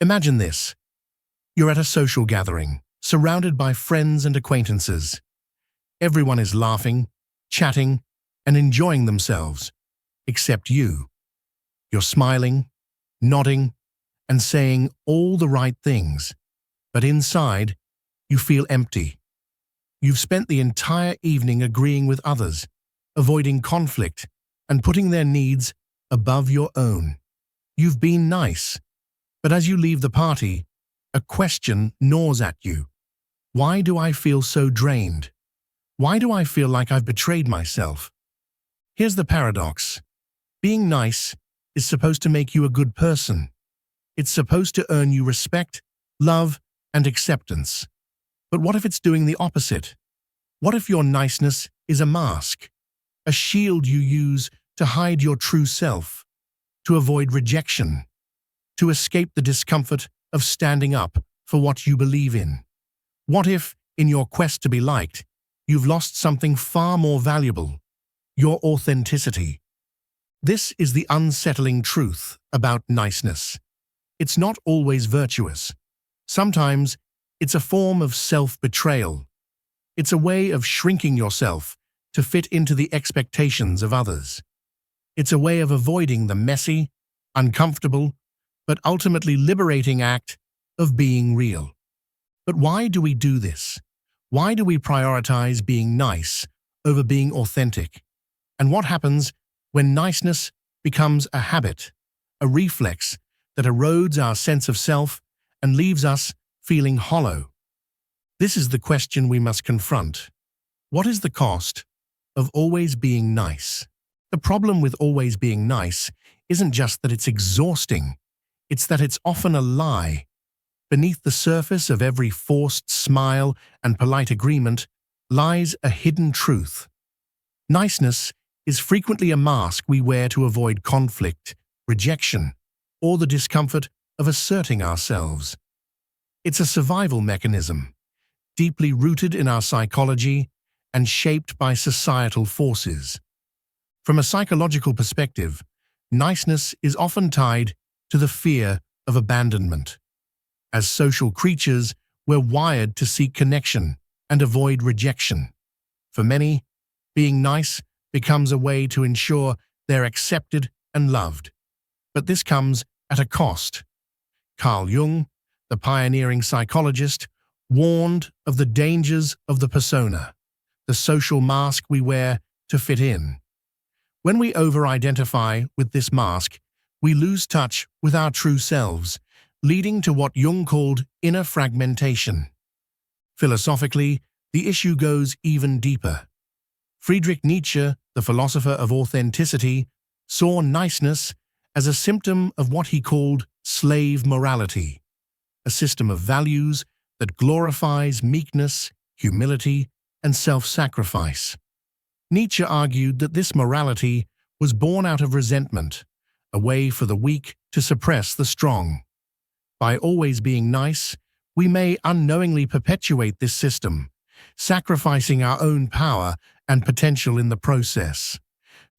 Imagine this. You're at a social gathering, surrounded by friends and acquaintances. Everyone is laughing, chatting, and enjoying themselves, except you. You're smiling, nodding, and saying all the right things, but inside, you feel empty. You've spent the entire evening agreeing with others, avoiding conflict, and putting their needs above your own. You've been nice, but as you leave the party, a question gnaws at you. Why do I feel so drained? Why do I feel like I've betrayed myself? Here's the paradox. Being nice is supposed to make you a good person. It's supposed to earn you respect, love, and acceptance. But what if it's doing the opposite? What if your niceness is a mask, a shield you use to hide your true self, to avoid rejection, to escape the discomfort of standing up for what you believe in? What if, in your quest to be liked, you've lost something far more valuable, your authenticity? This is the unsettling truth about niceness. It's not always virtuous. Sometimes it's a form of self-betrayal. It's a way of shrinking yourself to fit into the expectations of others. It's a way of avoiding the messy, uncomfortable, but ultimately liberating act of being real. But why do we do this? Why do we prioritize being nice over being authentic? And what happens when niceness becomes a habit, a reflex that erodes our sense of self and leaves us feeling hollow? This is the question we must confront. What is the cost of always being nice? The problem with always being nice isn't just that it's exhausting, it's that it's often a lie. Beneath the surface of every forced smile and polite agreement lies a hidden truth. Niceness is frequently a mask we wear to avoid conflict, rejection, or the discomfort of asserting ourselves. It's a survival mechanism, deeply rooted in our psychology and shaped by societal forces. From a psychological perspective, niceness is often tied to the fear of abandonment. As social creatures, we're wired to seek connection and avoid rejection. For many, being nice becomes a way to ensure they're accepted and loved. But this comes at a cost. Carl Jung, the pioneering psychologist, warned of the dangers of the persona, the social mask we wear to fit in. When we over-identify with this mask, we lose touch with our true selves, leading to what Jung called inner fragmentation. Philosophically, the issue goes even deeper. Friedrich Nietzsche, the philosopher of authenticity, saw niceness as a symptom of what he called slave morality, a system of values that glorifies meekness, humility, and self-sacrifice. Nietzsche argued that this morality was born out of resentment, a way for the weak to suppress the strong. By always being nice, we may unknowingly perpetuate this system, sacrificing our own power and potential in the process.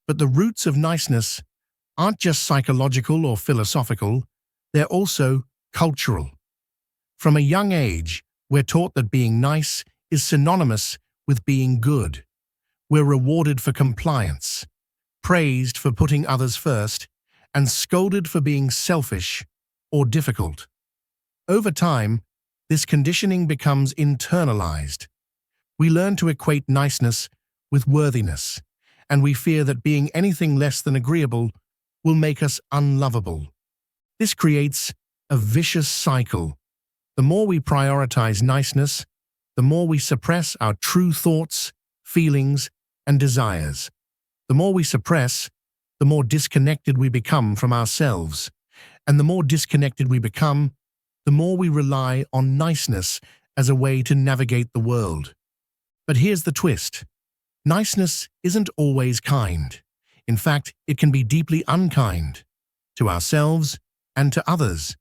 But the roots of niceness aren't just psychological or philosophical, they're also cultural. From a young age, we're taught that being nice is synonymous with being good. We're rewarded for compliance, praised for putting others first, and scolded for being selfish or difficult. Over time, this conditioning becomes internalized. We learn to equate niceness with worthiness, and we fear that being anything less than agreeable will make us unlovable. This creates a vicious cycle. The more we prioritize niceness, the more we suppress our true thoughts, feelings, and desires. The more we suppress, the more disconnected we become from ourselves. And the more disconnected we become, the more we rely on niceness as a way to navigate the world. But here's the twist. Niceness isn't always kind. In fact, it can be deeply unkind to ourselves and to others.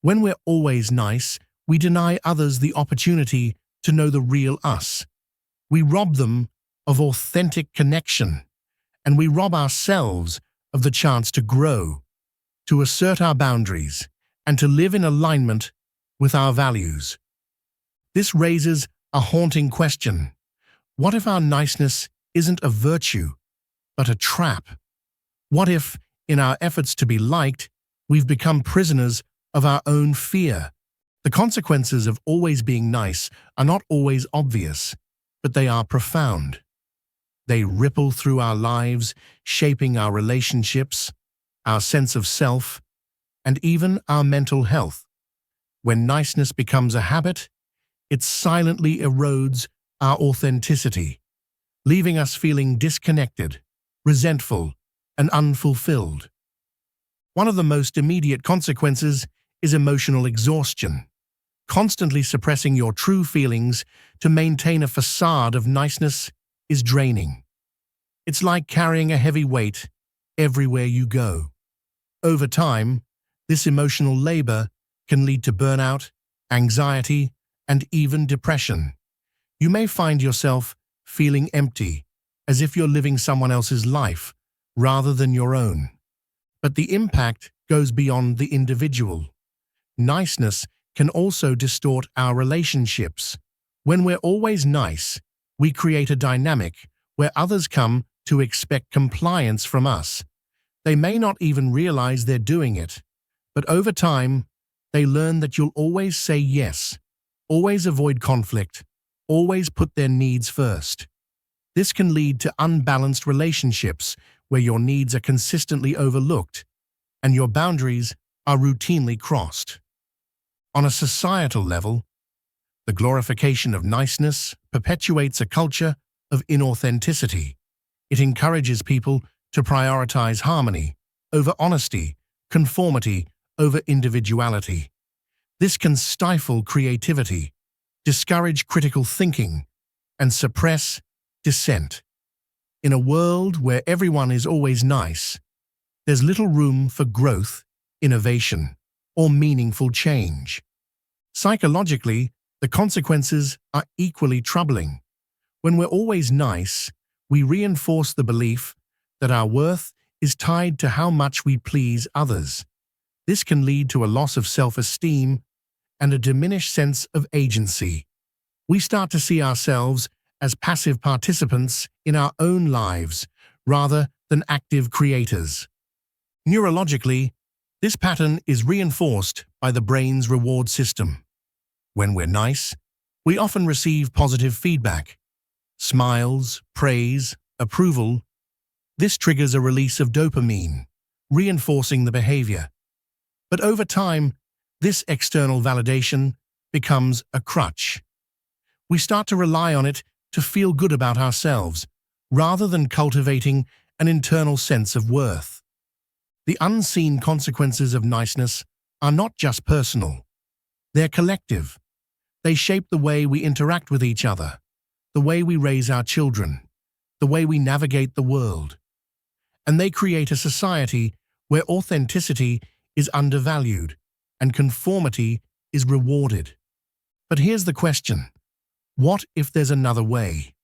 When we're always nice, we deny others the opportunity to know the real us. We rob them of authentic connection, and we rob ourselves of the chance to grow, to assert our boundaries, and to live in alignment with our values. This raises a haunting question. What if our niceness isn't a virtue, but a trap? What if, in our efforts to be liked, we've become prisoners of our own fear? The consequences of always being nice are not always obvious, but they are profound. They ripple through our lives, shaping our relationships, our sense of self, and even our mental health. When niceness becomes a habit, it silently erodes our authenticity, leaving us feeling disconnected, resentful, and unfulfilled. One of the most immediate consequences is emotional exhaustion. Constantly suppressing your true feelings to maintain a facade of niceness is draining. It's like carrying a heavy weight everywhere you go. Over time, this emotional labor can lead to burnout, anxiety, and even depression. You may find yourself feeling empty, as if you're living someone else's life rather than your own. But the impact goes beyond the individual. Niceness can also distort our relationships. When we're always nice, we create a dynamic where others come to expect compliance from us. They may not even realize they're doing it, but over time, they learn that you'll always say yes, always avoid conflict, always put their needs first. This can lead to unbalanced relationships where your needs are consistently overlooked and your boundaries are routinely crossed. On a societal level, the glorification of niceness perpetuates a culture of inauthenticity. It encourages people to prioritize harmony over honesty, conformity over individuality. This can stifle creativity, discourage critical thinking, and suppress dissent. In a world where everyone is always nice, there's little room for growth, innovation, or meaningful change. Psychologically, the consequences are equally troubling. When we're always nice, we reinforce the belief that our worth is tied to how much we please others. This can lead to a loss of self-esteem and a diminished sense of agency. We start to see ourselves as passive participants in our own lives rather than active creators. Neurologically, this pattern is reinforced by the brain's reward system. When we're nice, we often receive positive feedback. Smiles, praise, approval. This triggers a release of dopamine, reinforcing the behavior. But over time, this external validation becomes a crutch. We start to rely on it to feel good about ourselves, rather than cultivating an internal sense of worth. The unseen consequences of niceness are not just personal. They're collective. They shape the way we interact with each other, the way we raise our children, the way we navigate the world. And they create a society where authenticity is undervalued and conformity is rewarded. But here's the question. What if there's another way?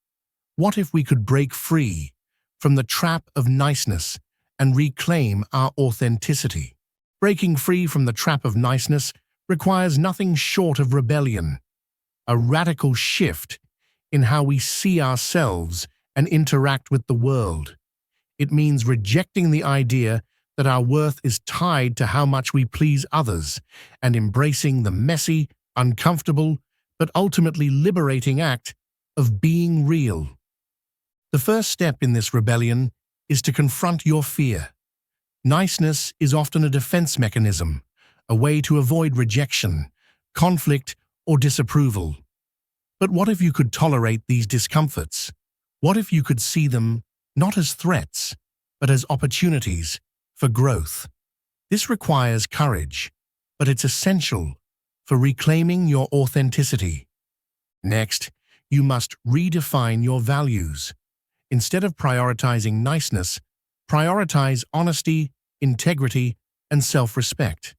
What if we could break free from the trap of niceness and reclaim our authenticity? Breaking free from the trap of niceness requires nothing short of rebellion, a radical shift in how we see ourselves and interact with the world. It means rejecting the idea that our worth is tied to how much we please others and embracing the messy, uncomfortable, but ultimately liberating act of being real. The first step in this rebellion is to confront your fear. Niceness is often a defense mechanism, a way to avoid rejection, conflict, or disapproval. But what if you could tolerate these discomforts? What if you could see them not as threats, but as opportunities for growth? This requires courage, but it's essential for reclaiming your authenticity. Next, you must redefine your values. Instead of prioritizing niceness, prioritize honesty, integrity, and self-respect.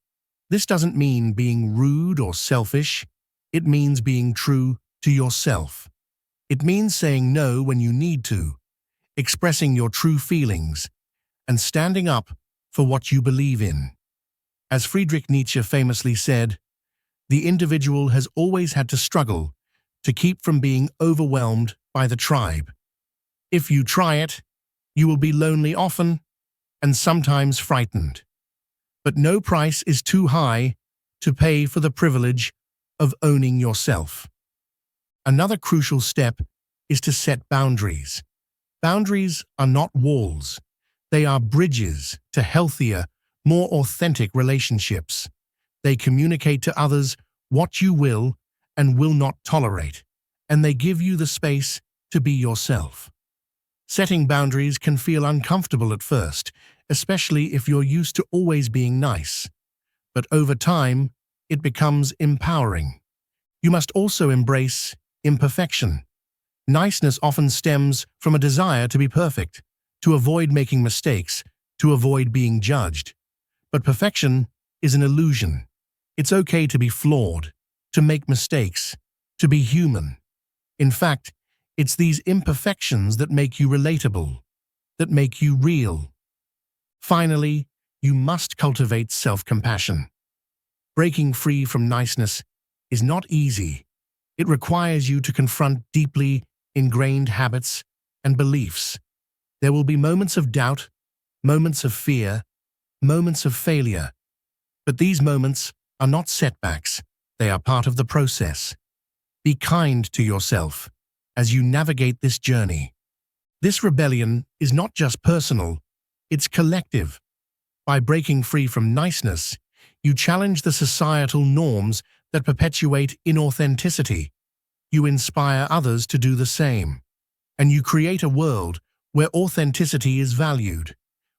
This doesn't mean being rude or selfish. It means being true to yourself. It means saying no when you need to, expressing your true feelings, and standing up for what you believe in. As Friedrich Nietzsche famously said, the individual has always had to struggle to keep from being overwhelmed by the tribe. If you try it, you will be lonely often and sometimes frightened. But no price is too high to pay for the privilege of owning yourself. Another crucial step is to set boundaries. Boundaries are not walls. They are bridges to healthier, more authentic relationships. They communicate to others what you will and will not tolerate, and they give you the space to be yourself. Setting boundaries can feel uncomfortable at first, especially if you're used to always being nice. But over time, it becomes empowering. You must also embrace imperfection. Niceness often stems from a desire to be perfect, to avoid making mistakes, to avoid being judged. But perfection is an illusion. It's okay to be flawed, to make mistakes, to be human. In fact, it's these imperfections that make you relatable, that make you real. Finally, you must cultivate self-compassion. Breaking free from niceness is not easy. It requires you to confront deeply ingrained habits and beliefs. There will be moments of doubt, moments of fear, moments of failure. But these moments are not setbacks. They are part of the process. Be kind to yourself as you navigate this journey. This rebellion is not just personal, it's collective. By breaking free from niceness, you challenge the societal norms that perpetuate inauthenticity. You inspire others to do the same. And you create a world where authenticity is valued,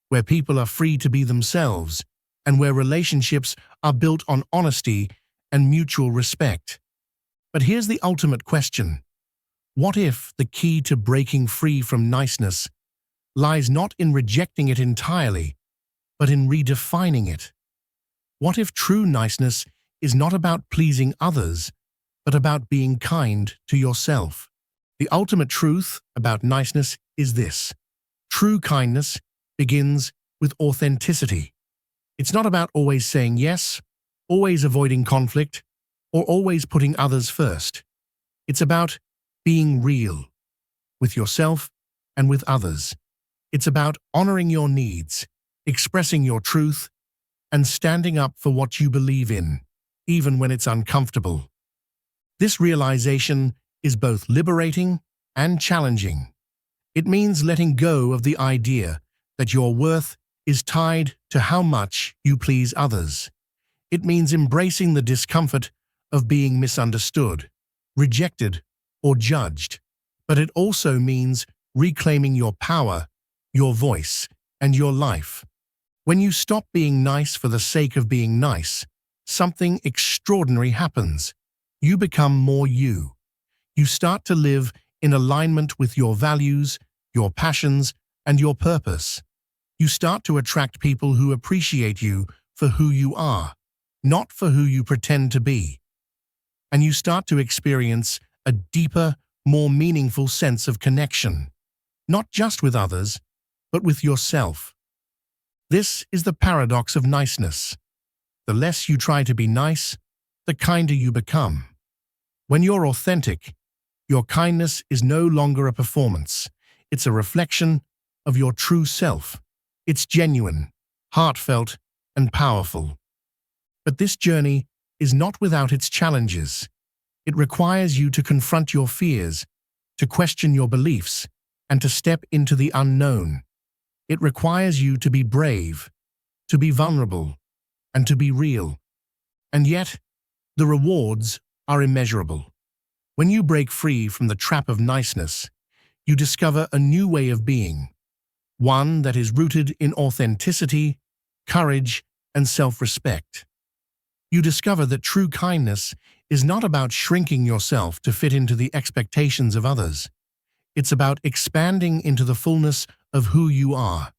where people are free to be themselves, and where relationships are built on honesty and mutual respect. But here's the ultimate question. What if the key to breaking free from niceness lies not in rejecting it entirely, but in redefining it? What if true niceness is not about pleasing others, but about being kind to yourself? The ultimate truth about niceness is this. True kindness begins with authenticity. It's not about always saying yes, always avoiding conflict, or always putting others first. It's about being real with yourself and with others. It's about honoring your needs, expressing your truth, and standing up for what you believe in, even when it's uncomfortable. This realization is both liberating and challenging. It means letting go of the idea that your worth is tied to how much you please others. It means embracing the discomfort of being misunderstood, rejected, or judged. But it also means reclaiming your power, your voice, and your life. When you stop being nice for the sake of being nice, something extraordinary happens. You become more you. You start to live in alignment with your values, your passions, and your purpose. You start to attract people who appreciate you for who you are, not for who you pretend to be. And you start to experience a deeper, more meaningful sense of connection, not just with others, but with yourself. This is the paradox of niceness. The less you try to be nice, the kinder you become. When you're authentic, your kindness is no longer a performance. It's a reflection of your true self. It's genuine, heartfelt, and powerful. But this journey is not without its challenges. It requires you to confront your fears, to question your beliefs, and to step into the unknown. It requires you to be brave, to be vulnerable, and to be real. And yet, the rewards are immeasurable. When you break free from the trap of niceness, you discover a new way of being, one that is rooted in authenticity, courage, and self-respect. You discover that true kindness is not about shrinking yourself to fit into the expectations of others. It's about expanding into the fullness of who you are.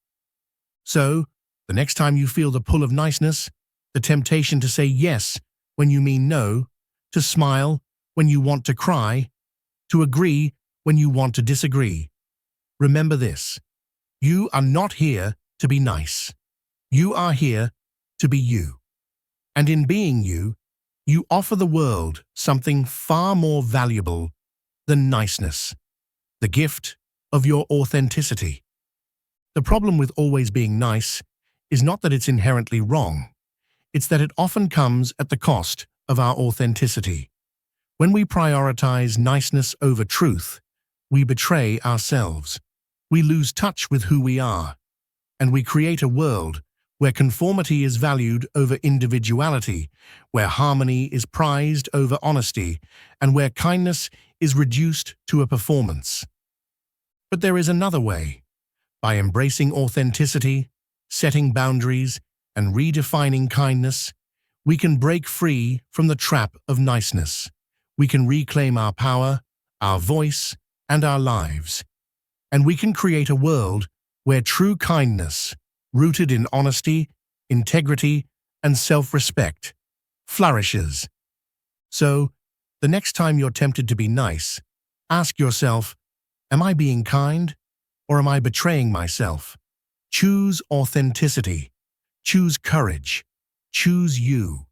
So, the next time you feel the pull of niceness, the temptation to say yes when you mean no, to smile when you want to cry, to agree when you want to disagree, remember this: you are not here to be nice. You are here to be you. And in being you, you offer the world something far more valuable than niceness, the gift of your authenticity. The problem with always being nice is not that it's inherently wrong, it's that it often comes at the cost of our authenticity. When we prioritize niceness over truth, we betray ourselves. We lose touch with who we are, and we create a world where conformity is valued over individuality, where harmony is prized over honesty, and where kindness is reduced to a performance. But there is another way. By embracing authenticity, setting boundaries, and redefining kindness, we can break free from the trap of niceness. We can reclaim our power, our voice, and our lives. And we can create a world where true kindness, rooted in honesty, integrity, and self-respect, flourishes. So, the next time you're tempted to be nice, ask yourself, am I being kind, or am I betraying myself? Choose authenticity. Choose courage. Choose you.